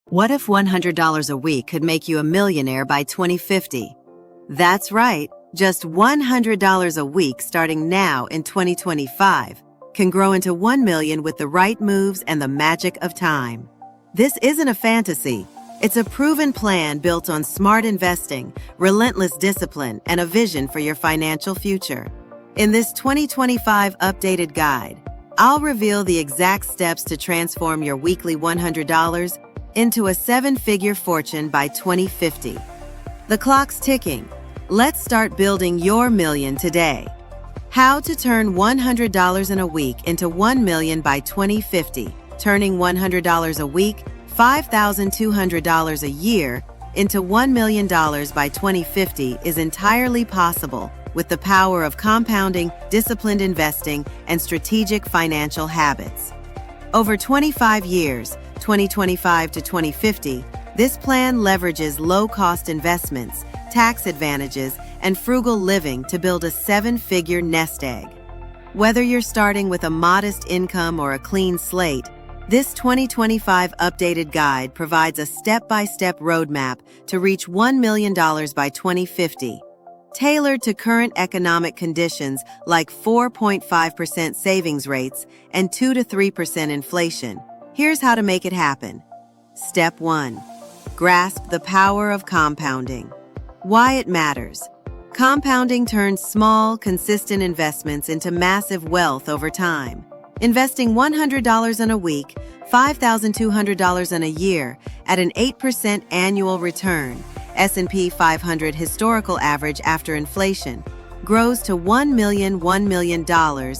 What if $100 a week could make you a millionaire by 2050? That's right, just $100 a week starting now in 2025 can grow into $1 million with the right moves and the magic of time. This isn't a fantasy. It's a proven plan built on smart investing, relentless discipline, and a vision for your financial future. In this 2025 updated guide, I'll reveal the exact steps to transform your weekly $100 into a seven-figure fortune by 2050. The clock's ticking. Let's start building your million today. How to turn $100 in a week into $1 million by 2050. Turning $100 a week, $5,200 a year, into $1 million by 2050 is entirely possible with the power of compounding, disciplined investing, and strategic financial habits. Over 25 years, 2025 to 2050, this plan leverages low-cost investments, tax advantages, and frugal living to build a seven-figure nest egg. Whether you're starting with a modest income or a clean slate, this 2025 updated guide provides a step-by-step roadmap to reach $1 million by 2050, tailored to current economic conditions like 4.5% savings rates and 2 to 3% inflation. Here's how to make it happen. Step 1. Grasp the power of compounding. Why it matters. Compounding turns small, consistent investments into massive wealth over time. Investing $100 in a week, $5,200 in a year, at an 8% annual return, S&P 500 historical average after inflation, grows to $1 million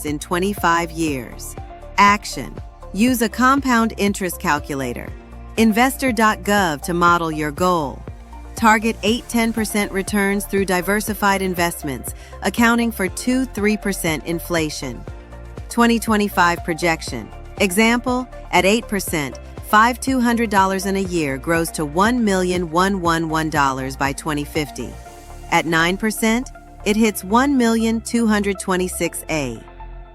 in 25 years. Action. Use a compound interest calculator. Investor.gov to model your goal. Target 8-10% returns through diversified investments, accounting for 2-3% inflation. 2025 projection. Example, at 8%, $5,200 in a year grows to $1,111 by 2050. At 9%, it hits $1,226,000.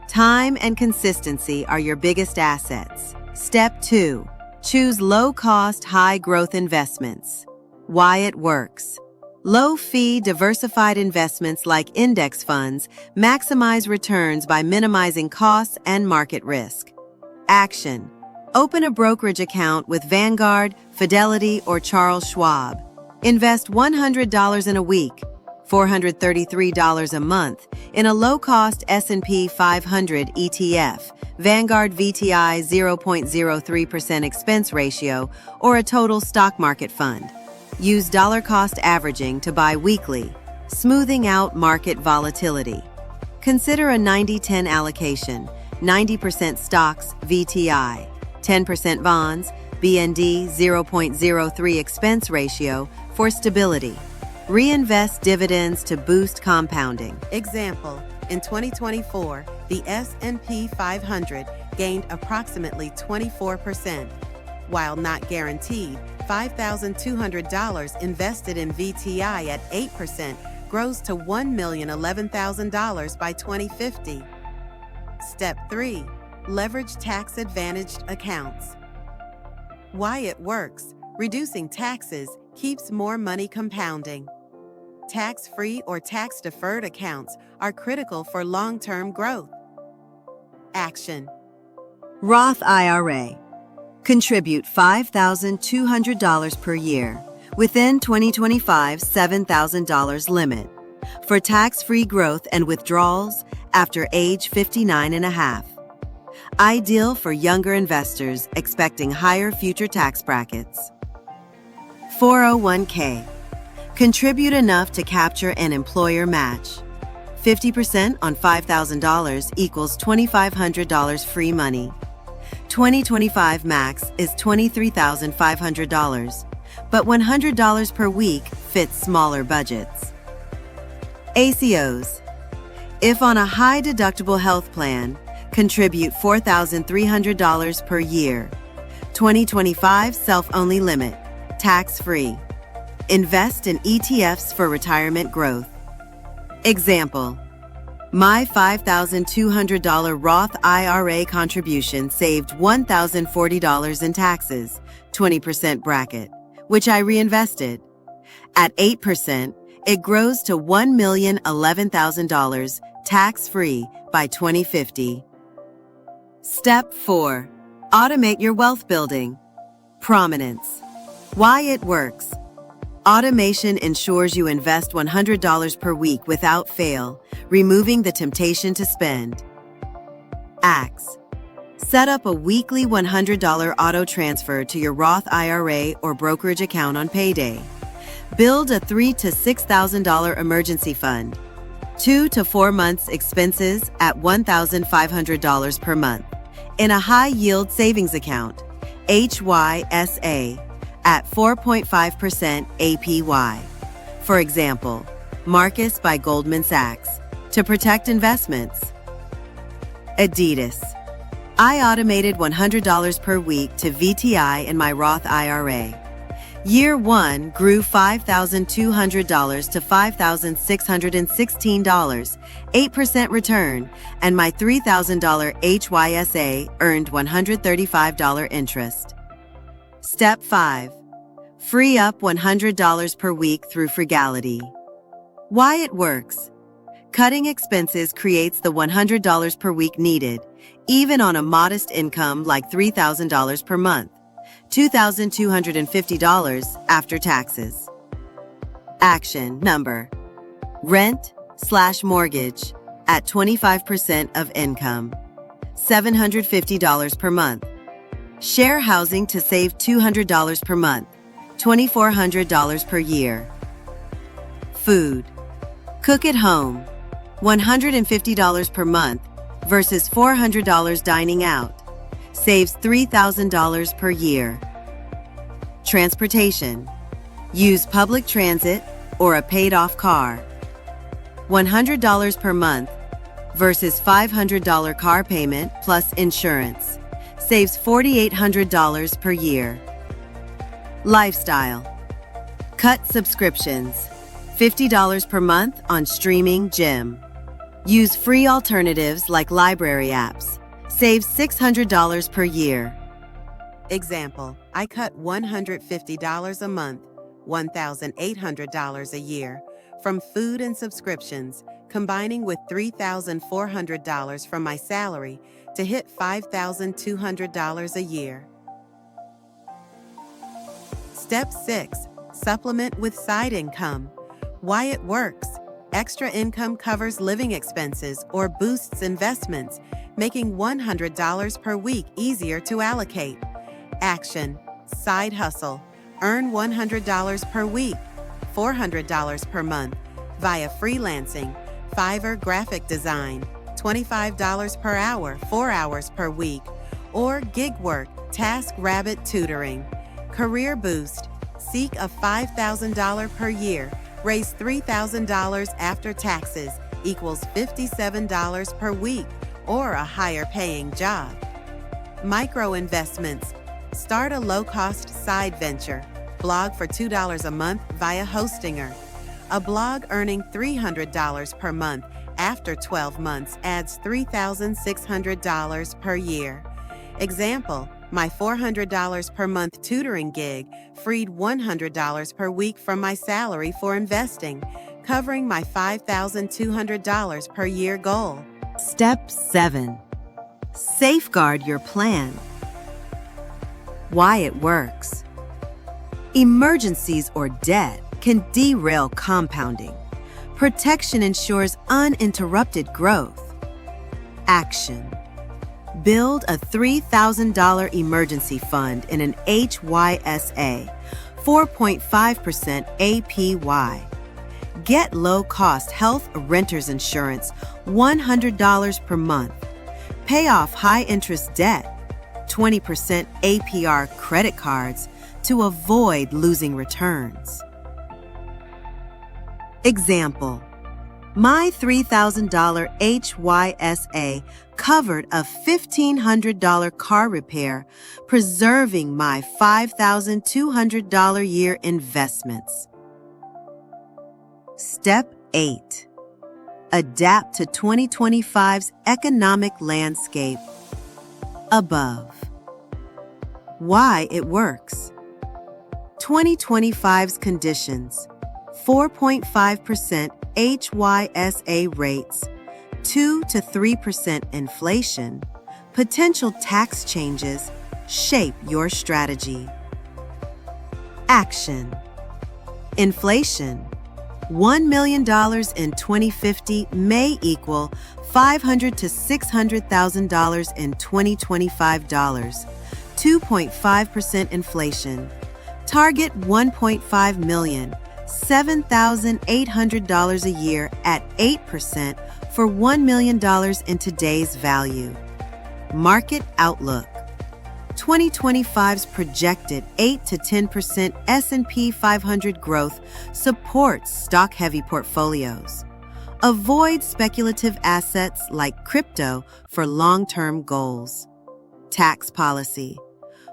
Time and consistency are your biggest assets. Step 2. Choose low-cost, high-growth investments. Why it works. Low-fee, diversified investments like index funds maximize returns by minimizing costs and market risk. Action. Open a brokerage account with Vanguard, Fidelity, or Charles Schwab. Invest $100 in a week, $433 a month, in a low-cost S&P 500 ETF, Vanguard VTI 0.03% expense ratio, or a total stock market fund. Use dollar-cost averaging to buy weekly, smoothing out market volatility. Consider a 90-10 allocation, 90% stocks, VTI, 10% bonds, BND 0.03 expense ratio for stability. Reinvest dividends to boost compounding. Example, in 2024, the S&P 500 gained approximately 24%. While not guaranteed, $5,200 invested in VTI at 8% grows to $1,011,000 by 2050. Step 3. Leverage tax-advantaged accounts. Why it works. Reducing taxes keeps more money compounding. Tax-free or tax-deferred accounts are critical for long-term growth. Action. Roth IRA. Contribute $5,200 per year within 2025's $7,000 limit for tax-free growth and withdrawals after age 59 and a half. Ideal for younger investors expecting higher future tax brackets. 401k. Contribute enough to capture an employer match. 50% on $5,000 equals $2,500 free money. 2025 max is $23,500, but $100 per week fits smaller budgets. ACOs. If on a high-deductible health plan, contribute $4,300 per year. 2025 self-only limit, tax-free. Invest in ETFs for retirement growth. Example. My $5,200 Roth IRA contribution saved $1,040 in taxes, 20% bracket, which I reinvested. At 8%, it grows to $1,011,000 tax-free by 2050. Step 4. Automate your wealth building. Prominence. Why it works. Automation ensures you invest $100 per week without fail, removing the temptation to spend. Acts. Set up a weekly $100 auto transfer to your Roth IRA or brokerage account on payday. Build a $3,000 to $6,000 emergency fund. 2 to 4 months expenses at $1,500 per month in a high-yield savings account, HYSA, at 4.5% APY. For example, Marcus by Goldman Sachs, to protect investments. Adidas. I automated $100 per week to VTI in my Roth IRA. Year 1 grew $5,200 to $5,616, 8% return, and my $3,000 HYSA earned $135 interest. Step 5. Free up $100 per week through frugality. Why it works. Cutting expenses creates the $100 per week needed, even on a modest income like $3,000 per month, $2,250 after taxes. Action number. Rent/mortgage at 25% of income, $750 per month. Share housing to save $200 per month, $2,400 per year. Food. Cook at home, $150 per month versus $400 dining out. Saves $3,000 per year. Transportation. Use public transit or a paid-off car. $100 per month versus $500 car payment plus insurance. Saves $4,800 per year. Lifestyle. Cut subscriptions. $50 per month on streaming gym. Use free alternatives like library apps. Saves $600 per year. Example, I cut $150 a month, $1,800 a year, from food and subscriptions, combining with $3,400 from my salary to hit $5,200 a year. Step 6. Supplement with side income. Why it works. Extra income covers living expenses or boosts investments, making $100 per week easier to allocate. Action. Side hustle. Earn $100 per week, $400 per month, via freelancing, Fiverr graphic design, $25 per hour, 4 hours per week, or gig work, TaskRabbit tutoring. Career boost. Seek a $5,000 per year, raise $3,000 after taxes, equals $57 per week, or a higher paying job. Micro investments. Start a low-cost side venture. Blog for $2 a month via Hostinger. A blog earning $300 per month after 12 months adds $3,600 per year. Example, my $400 per month tutoring gig freed $100 per week from my salary for investing, covering my $5,200 per year goal. Step 7. Safeguard your plan. Why it works. Emergencies or debt can derail compounding. Protection ensures uninterrupted growth. Action. Build a $3,000 emergency fund in an HYSA, 4.5% APY. Get low-cost health renter's insurance, $100 per month. Pay off high-interest debt, 20% APR credit cards, to avoid losing returns. Example, my $3,000 HYSA covered a $1,500 car repair, preserving my $5,200 year investments. Step 8. Adapt to 2025's economic landscape. Above. Why it works. 2025's conditions: 4.5% HYSA rates, 2 to 3% inflation, potential tax changes shape your strategy. Action. Inflation. $1 million in 2050 may equal $500,000 to $600,000 in 2025. 2.5% inflation. Target $1.5 million, $7,800 a year at 8% for $1 million in today's value. Market outlook. 2025's projected 8 to 10% S&P 500 growth supports stock-heavy portfolios. Avoid speculative assets like crypto for long-term goals. Tax policy.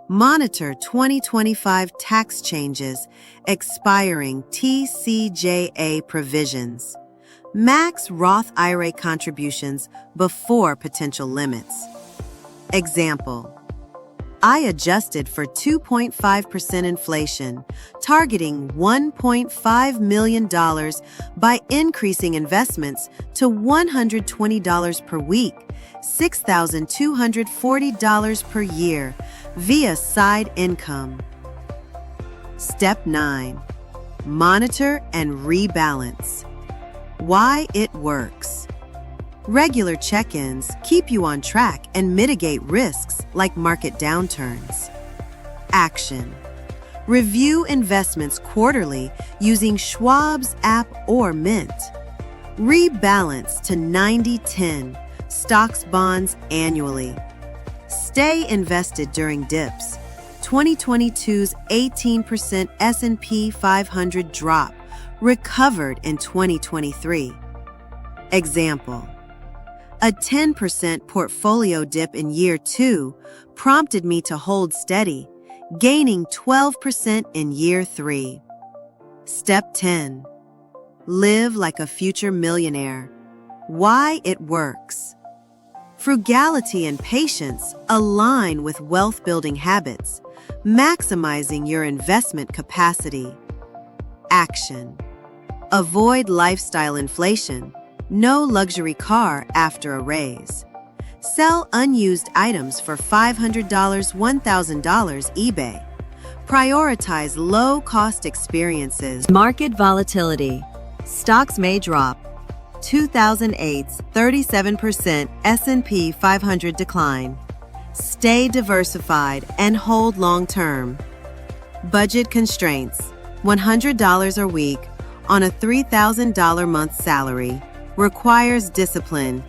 Monitor 2025 tax changes, expiring TCJA provisions. Max Roth IRA contributions before potential limits. Example: I adjusted for 2.5% inflation, targeting $1.5 million by increasing investments to $120 per week, $6,240 per year, via side income. Step 9. Monitor and rebalance. Why it works. Regular check-ins keep you on track and mitigate risks like market downturns. Action. Review investments quarterly using Schwab's app or Mint. Rebalance to 90-10, stocks bonds annually. Stay invested during dips. 2022's 18% S&P 500 drop recovered in 2023. Example: a 10% portfolio dip in year 2 prompted me to hold steady, gaining 12% in year 3. Step 10. Live like a future millionaire. Why it works. Frugality and patience align with wealth-building habits, maximizing your investment capacity. Action. Avoid lifestyle inflation. No luxury car after a raise. Sell unused items for $500, $1,000 eBay. Prioritize low-cost experiences. Market volatility. Stocks may drop. 2008's 37% S&P 500 decline. Stay diversified and hold long-term. Budget constraints. $100 a week on a $3,000 month salary requires discipline.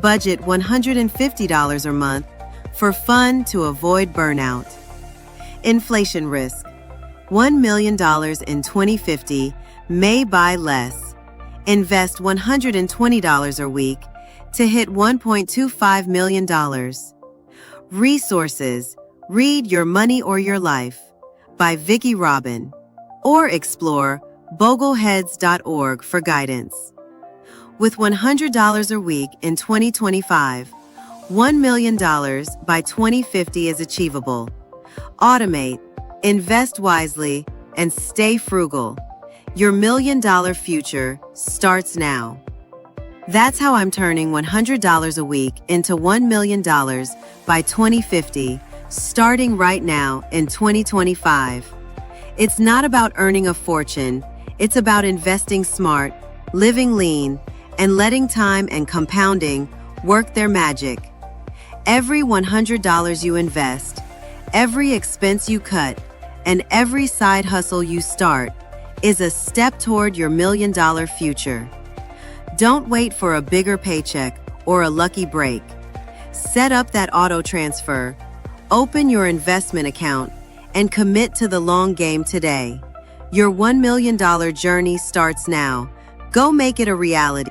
Budget $150 a month for fun to avoid burnout. Inflation risk. $1 million in 2050 may buy less. Invest $120 a week to hit $1.25 million. Resources. Read Your Money or Your Life by Vicki Robin, or explore bogleheads.org for guidance. With $100 a week in 2025, $1 million by 2050 is achievable. Automate, invest wisely, and stay frugal. Your $1 million future starts now. That's how I'm turning $100 a week into $1 million by 2050, starting right now in 2025. It's not about earning a fortune. It's about investing smart, living lean, and letting time and compounding work their magic. Every $100 you invest, every expense you cut, and every side hustle you start is a step toward your $1 million future. Don't wait for a bigger paycheck or a lucky break. Set up that auto transfer, open your investment account, and commit to the long game today. Your $1 million journey starts now. Go make it a reality.